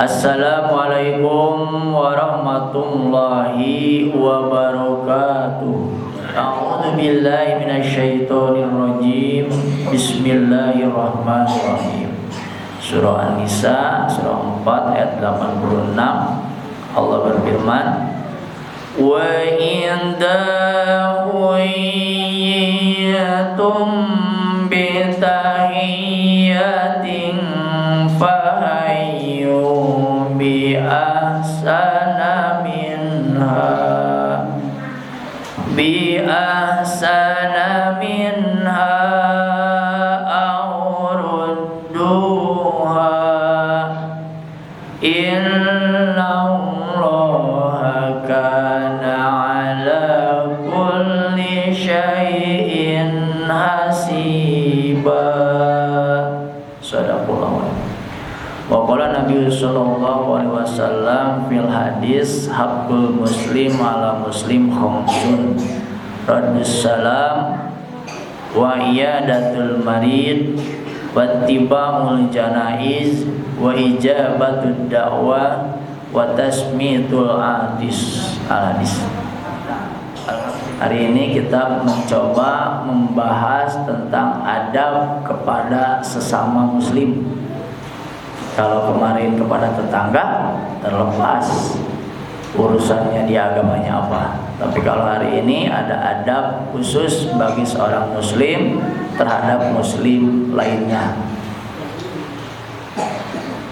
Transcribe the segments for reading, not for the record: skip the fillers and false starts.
Assalamualaikum warahmatullahi wabarakatuh. A'udzu billahi minasyaitonir rajim. Bismillahirrahmanirrahim. Surah An-Nisa surah 4 ayat 86. Allah berfirman, wa in da'iyatum bi tahiyyatin fahayyu bi ahsana minha aw rudduha innallaha kana ala kulli syai'in hasiba. Sadaqallahu. Wa qala Nabi sallallahu alaihi wasallam fil hadis haqqul muslim ala muslim khamsun raddus salam wa iyadatul marid wa tibamul janaiz wa ijabatud da'wah wa tasmitul hadis. Hari ini kita mencoba membahas tentang adab kepada sesama muslim. Kalau kemarin kepada tetangga terlepas urusannya di agamanya apa. Tapi kalau hari ini ada adab khusus bagi seorang muslim terhadap muslim lainnya.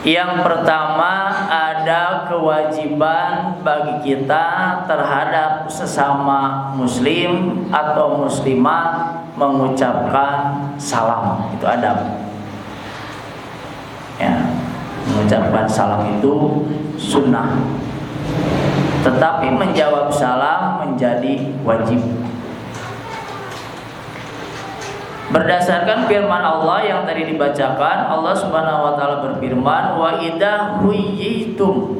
Yang pertama, ada kewajiban bagi kita terhadap sesama muslim atau muslimah mengucapkan salam. Itu adab. Ya, mengucapkan salam itu sunnah. Tetapi menjawab salam menjadi wajib. Berdasarkan firman Allah yang tadi dibacakan, Allah Subhanahu wa taala berfirman, wa idza huyyitum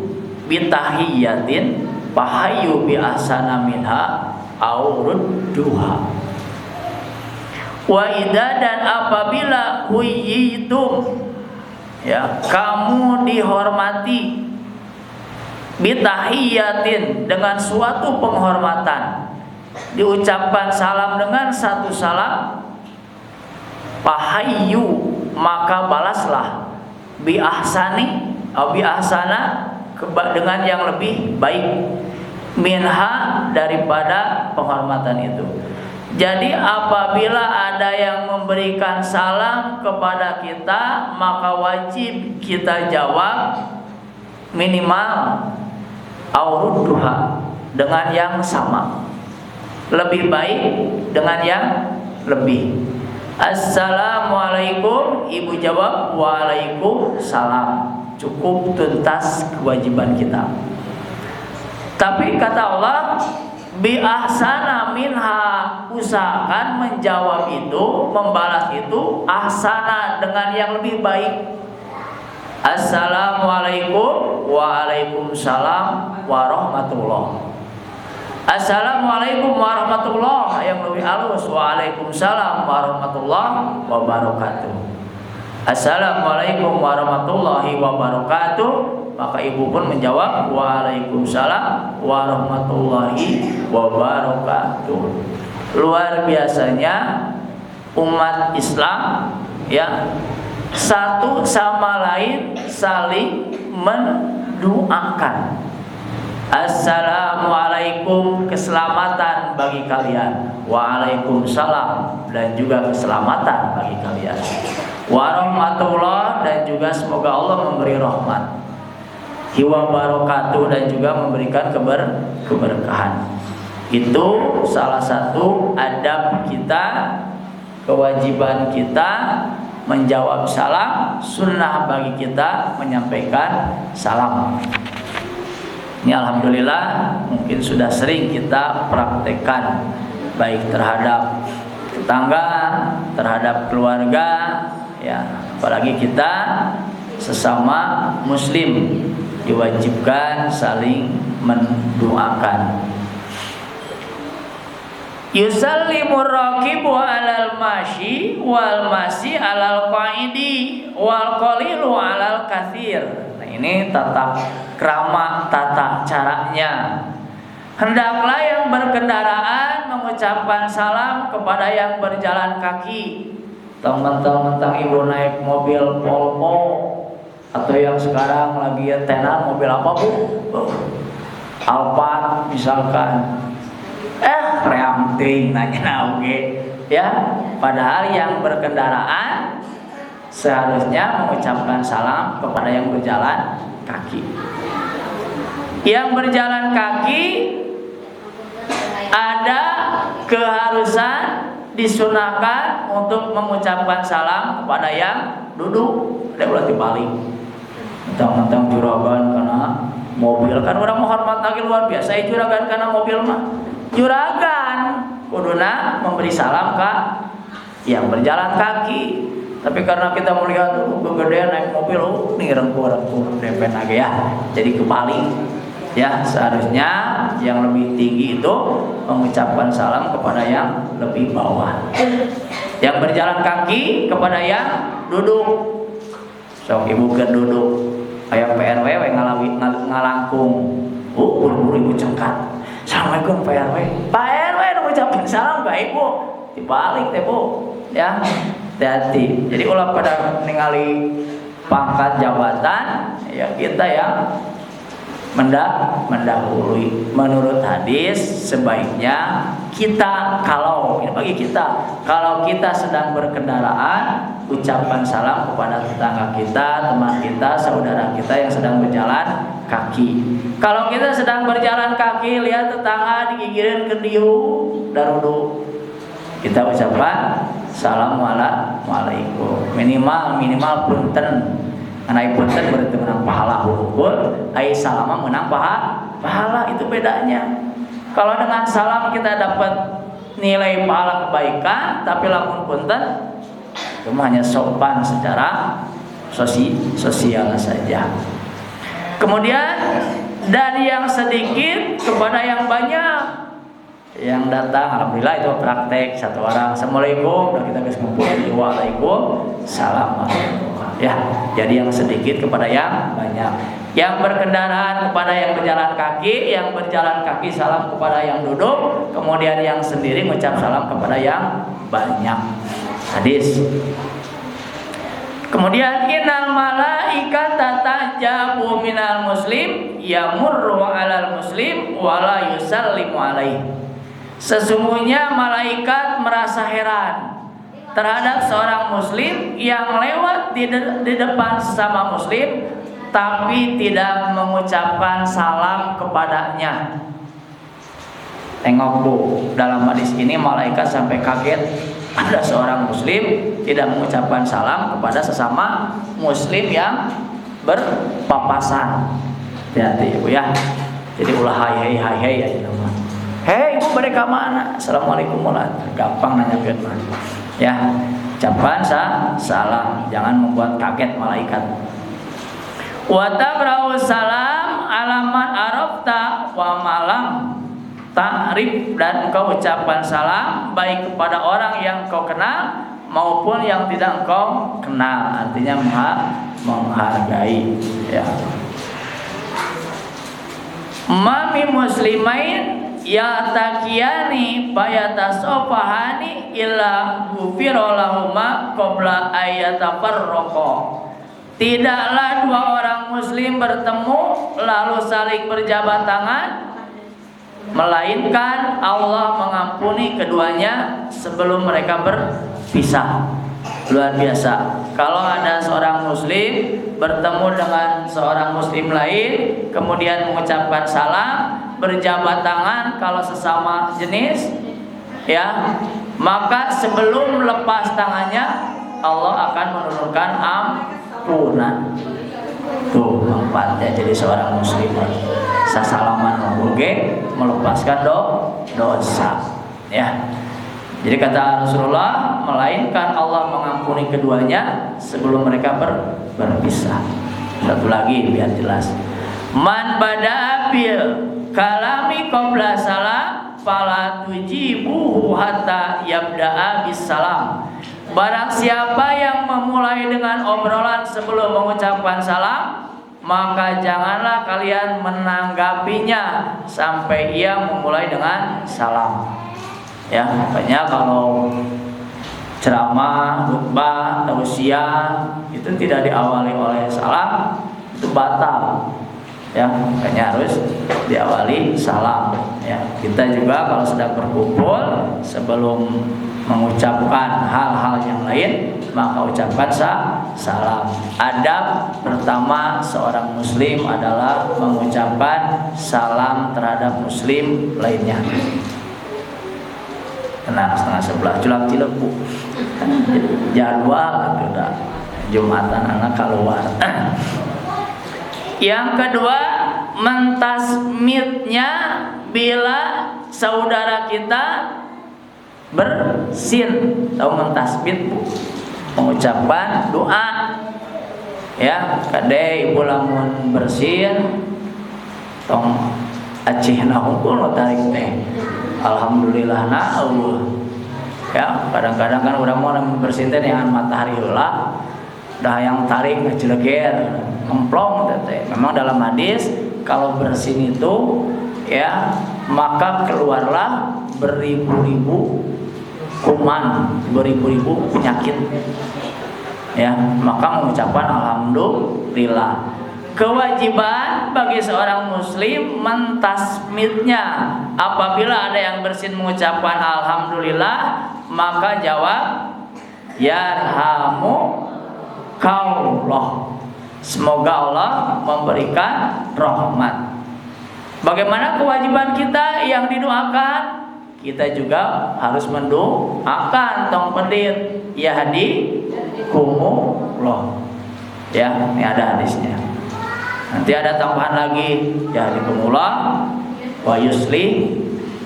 bitahiyyatin fahayyu bi ahsana minha aw rudduha. Wa idza, dan apabila huyyitum, ya, kamu dihormati bitahiyyatin, dengan suatu penghormatan, diucapkan salam dengan satu salam, fahayyu, maka balaslah, bi ahsani atau bi ahsana, dengan yang lebih baik, minha, daripada penghormatan itu. Jadi apabila ada yang memberikan salam kepada kita, maka wajib kita jawab minimal aurudduha, dengan yang sama, lebih baik dengan yang lebih. Assalamualaikum, ibu jawab waalaikumsalam. Cukup tuntas kewajiban kita. Tapi kata Allah, bi ahsana minha, usahakan menjawab itu, membalas itu ahsana, dengan yang lebih baik. Assalamualaikum, waalaikumsalam warahmatullah. Assalamualaikum warahmatullah, yang lebih halus, waalaikumsalam warahmatullah wabarakatuh. Assalamualaikum warahmatullahi wabarakatuh, maka ibu pun menjawab waalaikumsalam warahmatullahi wabarakatuh. Luar biasanya umat Islam, ya, satu sama lain saling mendoakan. Assalamualaikum, keselamatan bagi kalian. Waalaikumsalam, dan juga keselamatan bagi kalian. Warahmatullah, dan juga semoga Allah memberi rahmat. Wa barakatuh, dan juga memberikan keberkahan. Itu salah satu adab kita, kewajiban kita menjawab salam, sunnah bagi kita menyampaikan salam. Ini alhamdulillah mungkin sudah sering kita praktekkan, baik terhadap tetangga, terhadap keluarga, ya, apalagi kita sesama muslim diwajibkan saling mendoakan. Yusallimur raqibu alal mashi wal masi alal qaidi wal qalilu alal katsir. Nah, Ini tata krama, tata caranya. Hendaklah yang berkendaraan mengucapkan salam kepada yang berjalan kaki. Mentang-mentang ibu naik mobil Volvo atau yang sekarang lagi tenar mobil apa bu? Alphard misalkan. Reamting nanya oke. Ya, padahal yang berkendaraan seharusnya mengucapkan salam kepada yang berjalan kaki. Yang berjalan kaki ada keharusan disunahkan untuk mengucapkan salam kepada yang duduk. Ada berarti balik. Mentang-mentang juragan karena mobil, kan orang menghormat lagi luar biasa. Juragan karena mobil mah juragan kuduna memberi salam ke yang berjalan kaki. Tapi karena kita melihat kegedean naik mobil, nih rengkuh depen lagi ya, jadi kebalik. Ya, seharusnya yang lebih tinggi itu mengucapkan salam kepada yang lebih bawah. Yang berjalan kaki kepada yang duduk. Sok ibu ke duduk. Kayak PRW ngalangkung. Buru-buru ibu cengkat. Assalamualaikum PRW. Pak RW mengucapkan salam ke ibu. Dibalik teh bu. Ya, hati-hati. Jadi ulah pada ningali pangkat jabatan, ya kita yang mendahului. Menurut hadis sebaiknya kita kalau kita sedang berkendaraan, ucapkan salam kepada tetangga kita, teman kita, saudara kita yang sedang berjalan kaki. Kalau kita sedang berjalan kaki, lihat tetangga digigirin ke diu darudu, kita ucapkan assalamualaikum. Minimal punten. Karena punten berarti menang pahala hukum, ai salama menang pahala, itu bedanya. Kalau dengan salam kita dapat nilai pahala kebaikan, tapi lamun punten itu hanya sopan secara sosial saja. Kemudian dari yang sedikit kepada yang banyak. Yang datang, alhamdulillah itu praktek satu orang. Assalamualaikum, dan kita bisa ngumpul. Waalaikumsalam. Ya, jadi yang sedikit kepada yang banyak. Yang berkendaraan kepada yang berjalan kaki, yang berjalan kaki salam kepada yang duduk, kemudian yang sendiri mengucap salam kepada yang banyak. Hadis. Kemudian innal malaikata tajabu minal muslim yamurru alal muslim wala yusallimu alaihi. Sesungguhnya malaikat merasa heran terhadap seorang muslim yang lewat di depan sesama muslim tapi tidak mengucapkan salam kepadanya. Tengok bu, dalam hadis ini malaikat sampai kaget ada seorang muslim tidak mengucapkan salam kepada sesama muslim yang berpapasan. Hati-hati bu ya. Jadi ulah hai ya teman. Hei ibu balik ke mana? Assalamualaikum warahmatullahi wabarakatuh. Gampang nanyakeun mah. Ya, ucapan salam, jangan membuat kaget malaikat. Wa taqra'u salam alaman arafta wa malam ta'rif, dan engkau ucapkan salam baik kepada orang yang kau kenal maupun yang tidak engkau kenal. Artinya menghargai ya. Mami muslimain ya takiyani bayatasofahani illa gufiro lahuma qabla ayatafarroqa. Tidaklah dua orang muslim bertemu lalu saling berjabat tangan, melainkan Allah mengampuni keduanya sebelum mereka berpisah. Luar biasa. Kalau ada seorang muslim bertemu dengan seorang muslim lain, kemudian mengucapkan salam, berjabat tangan kalau sesama jenis, ya, maka sebelum lepas tangannya Allah akan menurunkan ampunan. Tuh manfaatnya jadi seorang muslim. Sasalaman oge melepaskan dosa. Ya. Jadi kata Rasulullah, melainkan Allah mengampuni keduanya sebelum mereka berpisah. Satu lagi biar jelas. Man bada'a bil kalami qabla salam fala tujibuhu hatta yabda'a bis salam. Barang siapa yang memulai dengan obrolan sebelum mengucapkan salam, maka janganlah kalian menanggapinya sampai ia memulai dengan salam. Ya, makanya kalau ceramah, khutbah, tausiah itu tidak diawali oleh salam, itu batal. Ya, makanya harus diawali salam. Ya, kita juga kalau sedang berkumpul sebelum mengucapkan hal-hal yang lain maka ucapkan salam. Adab pertama seorang muslim adalah mengucapkan salam terhadap muslim lainnya. Tenang, 10:30 culak cilepu. Jadwal udah Jumatan anak keluar. Yang kedua, mentasmitnya bila saudara kita bersin. Tahu mentasmit? Mengucapkan doa. Ya, kade ibu lamun bersin tong acihna hungkul tarik teh. Alhamdulillah na Allah. Ya, kadang-kadang kan urang mau bersin teh dengan matahari heula. Dah yang tarik ngejeleger, ngemplong teh. Memang dalam hadis kalau bersin itu ya maka keluarlah beribu-ribu kuman, beribu-ribu penyakit. Ya, maka mengucapkan alhamdulillah. Kewajiban bagi seorang muslim mentasmitnya. Apabila ada yang bersin mengucapkan alhamdulillah, maka jawab yarhamu kaulah. Semoga Allah memberikan rahmat. Bagaimana kewajiban kita yang didoakan? Kita juga harus mendoakan tong pedit yahdi kumullah. Ya, ini ada hadisnya. Nanti ada tambahan lagi yahdi kumullah wa yusli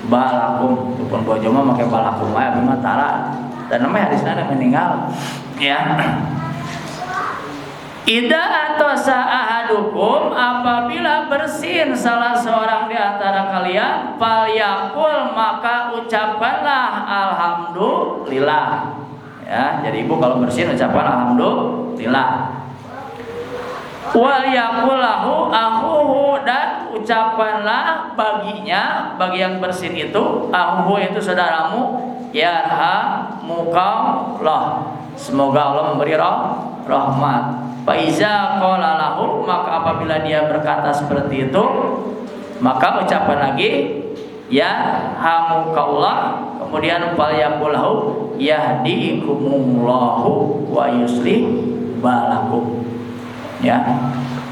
balakum. Itu pun bojo mah make balakum aya bima tara. Dan namanya hadisnya ada meninggal. Ya. Idza atasa ahadukum, apabila bersin salah seorang di antara kalian, falyaqul, maka ucapkanlah alhamdulillah. Ya, jadi ibu kalau bersin ucapkan alhamdulillah. Wal yaqul lahu akhuhu, dan ucapkanlah baginya, bagi yang bersin itu, akhuhu itu saudaramu, yarhamukallah, semoga Allah memberi rahmat. Faiza qala lahu, maka apabila dia berkata seperti itu, maka ucapkan lagi ya hamukallah, kemudian fal yaqul lahu yahdikumullahu wa yuslih balakum. Ya.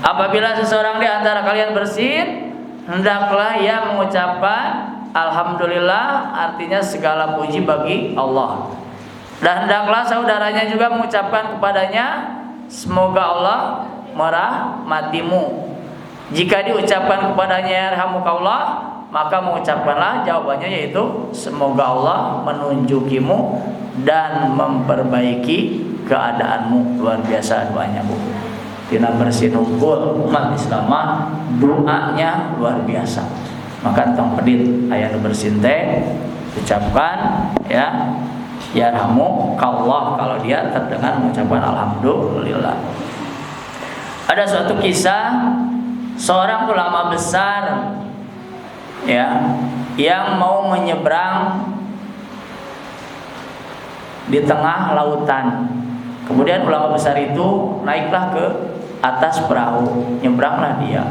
Apabila seseorang di antara kalian bersin, hendaklah ia mengucapkan alhamdulillah, artinya segala puji bagi Allah. Dan hendaklah saudaranya juga mengucapkan kepadanya semoga Allah merahmatimu. Jika diucapkan kepadanya yarhamukallah, maka mengucapkanlah jawabannya, yaitu semoga Allah menunjukimu dan memperbaiki keadaanmu. Luar biasa doanya, Bu. Tina bersin unggul umat Islam, doanya luar biasa. Maka tong pedit aya nu bersin teh ucapkan ya yarhamukallah kalau dia terdengar mengucapkan alhamdulillah. Ada suatu kisah seorang ulama besar ya yang mau menyeberang di tengah lautan. Kemudian ulama besar itu naiklah ke atas perahu, nyebranglah dia.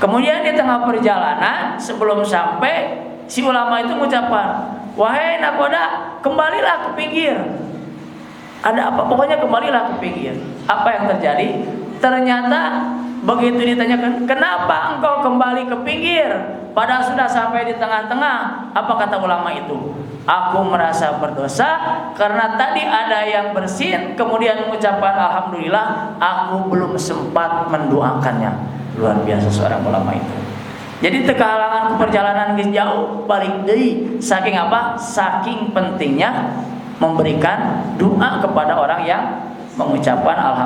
Kemudian di tengah perjalanan sebelum sampai, si ulama itu mengucapkan, wahai nakoda, kembalilah ke pinggir. Ada apa? Pokoknya kembalilah ke pinggir. Apa yang terjadi? Ternyata begitu ditanyakan, kenapa engkau kembali ke pinggir padahal sudah sampai di tengah-tengah? Apa kata ulama itu? Aku merasa berdosa karena tadi ada yang bersin kemudian mengucapkan alhamdulillah, aku belum sempat mendoakannya. Luar biasa seorang ulama itu. Jadi kehalangan perjalanan jauh balik deui. Saking apa? Saking pentingnya memberikan doa kepada orang yang mengucapkan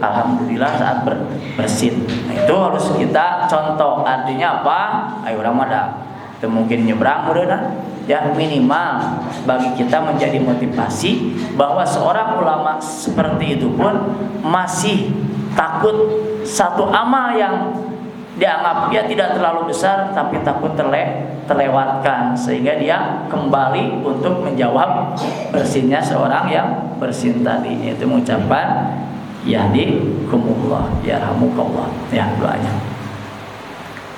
alhamdulillah saat bersin. Nah, itu harus kita contoh. Artinya apa? Ayo Ramadan. Itu mungkin nyebrang mudah ya, minimal bagi kita menjadi motivasi bahwa seorang ulama seperti itu pun masih takut satu amal yang dianggap dia tidak terlalu besar tapi takut terlewatkan, sehingga dia kembali untuk menjawab bersinnya seorang yang bersin tadi, yaitu mengucapkan yahdikumullah, yarhamukallah, ya doanya.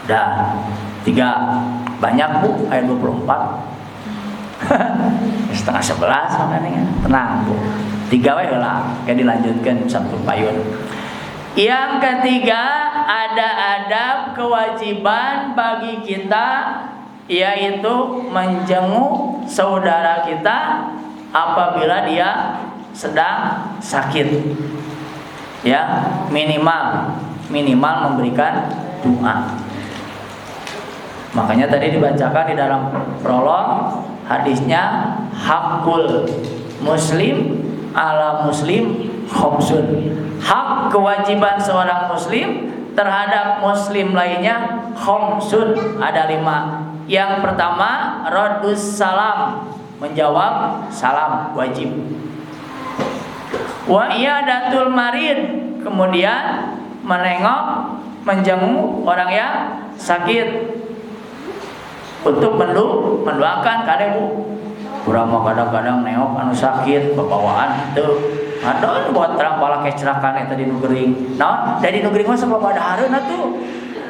Dan 3 banyak Bu, ayat 24 setengah 11 makanya tenang Bu, 3 wae lah kayak dilanjutkan Sabtu Payun. Yang ketiga, ada adab kewajiban bagi kita, yaitu menjenguk saudara kita apabila dia sedang sakit. Ya, minimal memberikan doa. Makanya tadi dibacakan di dalam prolog hadisnya, hakul muslim ala muslim khamsun. Hak kewajiban seorang muslim terhadap muslim lainnya khamsun, ada 5. Yang pertama, raddus salam, menjawab salam wajib. Wa iyadatul marid, kemudian menengok, menjenguk orang yang sakit untuk mendoakan kade Bu. Kurang mah kadang-kadang neok anu sakit bawaan teu adon buat terang pala kecelakaan eta di nu geuring. Naon? Da di nu geuring mah sabab ada hareuna tuh.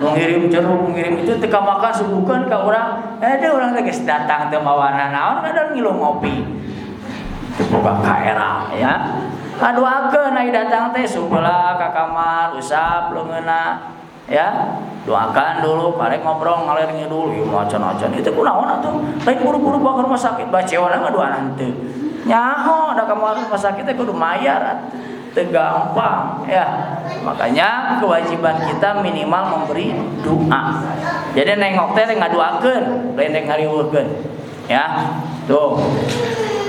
Nu ngirim jeruk, ngirim itu teu ka makan suguhkeun ka urang. Ada urang teh geus datang teu mawana naon kadang ngilu ngopi. Teu boga kaera ya. Kadoakeun ai datang teh subeula ka kamar, usap leungeunna. Ya, doakan dulu, karek ngobrol ngalir ngidul, ieu macan-macan itu kunaon atuh? Lain buru-buru bawa ke rumah sakit, bacewana ngaduanan teu. Nyaho da ka rumah sakit teh kudu mayar, teu gampang ya. Makanya kewajiban kita minimal memberi doa. Jadi nengok teh ngaduakeun, lain teh ngariweuhkeun. Ya. Tuh.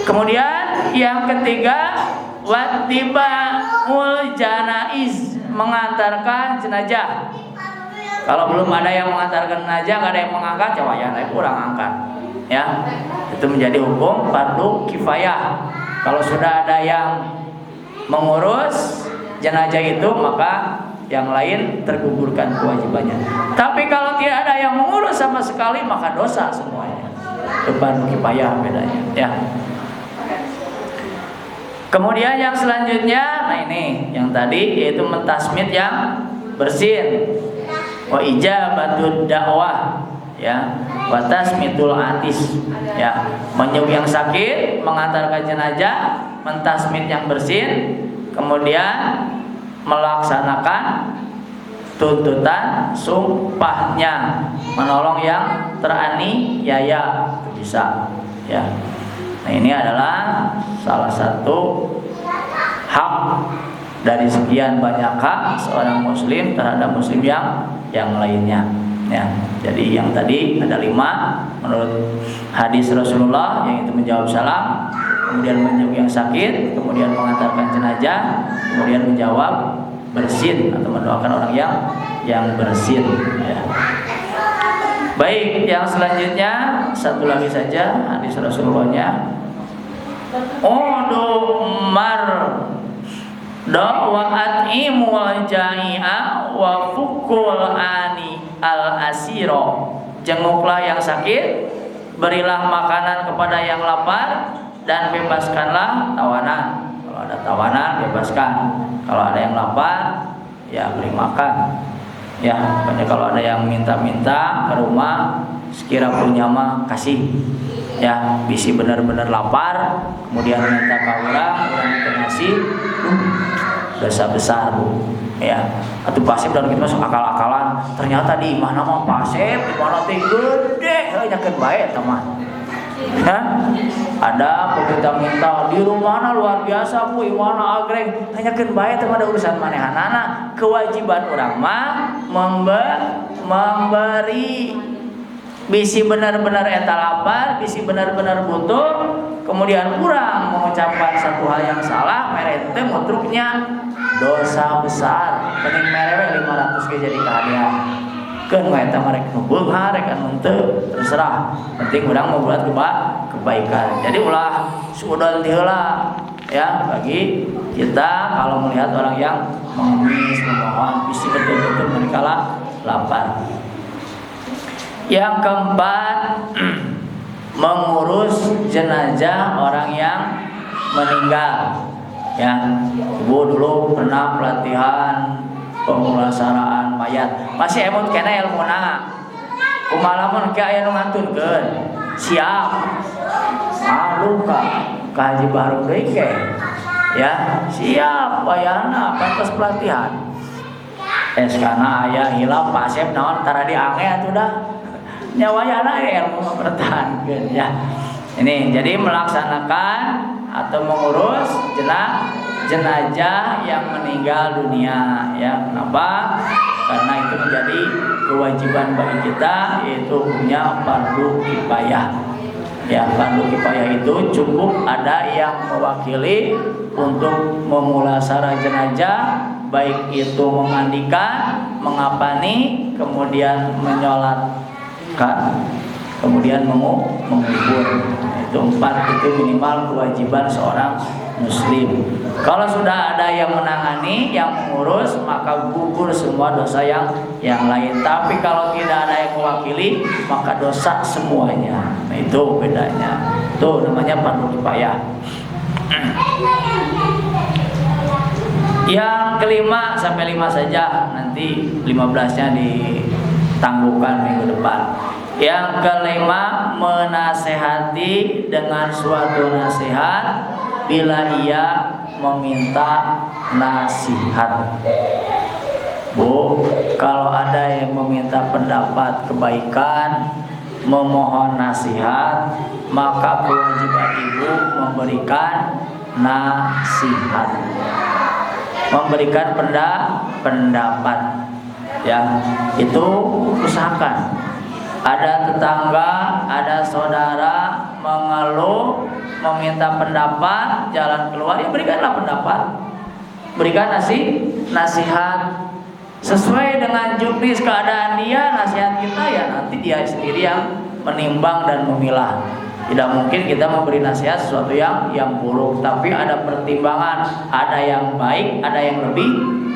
Kemudian yang ketiga, wattiba'ul janaiz, mengantarkan jenazah. Kalau belum ada yang mengantarkan jenazah, nggak ada yang mengangkat, ya kurang angkat. Ya, itu menjadi hukum fardu kifayah. Kalau sudah ada yang mengurus jenazah itu, maka yang lain tergugurkan kewajibannya. Tapi kalau tidak ada yang mengurus sama sekali, maka dosa semuanya. Itu fardu kifayah bedanya. Ya. Kemudian yang selanjutnya, nah ini yang tadi yaitu mentasmid yang bersin. Wa ijabatud dakwah, ya, wa tasmitul atis, ya, menjenguk yang sakit, mengantarkan jenazah, mentasmid yang bersin, kemudian melaksanakan tuntutan sumpahnya, menolong yang teraniaya, bisa, ya. Nah, ini adalah salah satu hak dari sekian banyak hak seorang muslim terhadap muslim yang lainnya, ya. Jadi yang tadi ada 5 menurut hadis Rasulullah, yang itu menjawab salam, kemudian menjenguk yang sakit, kemudian mengantarkan jenazah, kemudian menjawab bersin atau mendoakan orang yang bersin, ya. Baik, yang selanjutnya satu lagi saja hadis Rasulullahnya. Mar da'waat imul jai'a wa fukul ani al asiro, jenguklah yang sakit, berilah makanan kepada yang lapar, dan bebaskanlah tawanan. Kalau ada tawanan bebaskan, kalau ada yang lapar ya beri makan. Ya, pokoknya kalau ada yang minta-minta ke rumah, sekira punya mah kasih. Ya, bisi benar-benar lapar, kemudian minta ke orang ngasih, dosa besar Bu. Ya, atau pasif dan kita masuk akal-akalan. Ternyata di mana mah pasif, di mana teh gede, nyakeun bae teman. Ya, ada peminta-minta di rumah luar biasa Bu, iwana agreng, tanyakeun bae teh ada urusan manehanana. Kewajiban urang mah memberi, bisi benar-benar eta lapar, bisi benar-benar butuh, kemudian kurang mengucapkan satu hal yang salah, mere teh mutruknya dosa besar. Penting mere 500 ge jadi kahadian. Keun we eta marek nu beunghar rek anu teu terserah. Penting urang membuat kebaikan. Jadi ulah suudon ti heula ya bagi kita kalau melihat orang yang mengemis, memohon, visi betul-betul mereka lapar. Yang keempat, mengurus jenazah orang yang meninggal. Ya, Ibu dulu pernah pelatihan pemulasaraan mayat. Masih emot kena ilmu na. Kumalamun ke aya nu ngantunkeun. Siap. Malu ka Haji Baru deui ke. Ya, siap bayana pantas pelatihan. Kana aya hilap pasep naon tara diange atuh dah. Nyawayana ilmu mempertahankeun ya. Ini jadi melaksanakan atau mengurus jenazah yang meninggal dunia ya. Kenapa? Karena itu menjadi kewajiban bagi kita, yaitu hukumnya fardu kifayah. Ya, fardu kifayah itu cukup ada yang mewakili untuk memulasara jenazah, baik itu memandikan, mengapani, kemudian menyolatkan, kemudian mengubur. Itu 4 itu minimal kewajiban seorang muslim. Kalau sudah ada yang menangani, yang mengurus, maka gugur semua dosa yang lain. Tapi kalau tidak ada yang mewakili, maka dosa semuanya. Nah, itu bedanya. Itu namanya fardu kifayah. Yang kelima sampai 5 saja, nanti 15-nya ditangguhkan minggu depan. Yang kelima, menasehati dengan suatu nasihat bila ia meminta nasihat. Bu, kalau ada yang meminta pendapat kebaikan, memohon nasihat, maka kewajiban ibu memberikan nasihat, memberikan pendapat. Ya, itu usahakan. Ada tetangga, ada saudara mengeluh, meminta pendapat, jalan keluar, ya berikanlah pendapat, berikan nasihat sesuai dengan juknis keadaan dia. Nasihat kita ya nanti dia sendiri yang menimbang dan memilah. Tidak mungkin kita memberi nasihat sesuatu yang buruk, tapi ada pertimbangan, ada yang baik, ada yang lebih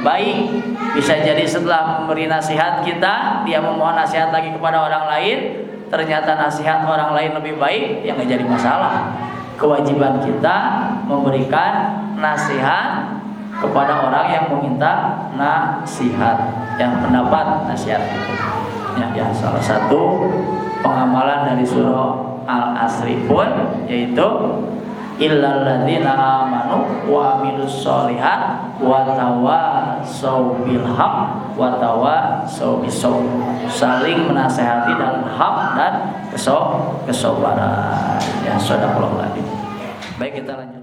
baik. Bisa jadi setelah memberi nasihat kita, dia memohon nasihat lagi kepada orang lain, ternyata nasihat orang lain lebih baik, yang nggak jadi masalah. Kewajiban kita memberikan nasihat kepada orang yang meminta nasihat, yang pendapat nasihat itu. Ya, salah satu pengamalan dari surah Al-Asri pun yaitu illal ladzina amanu wa amilus sholihat wa tawassaw bil haq wa tawassaw bis sabr. Saling menasehati dalam hak dan kesabaran. Ya, sadaqallahu. Baik, kita lanjut.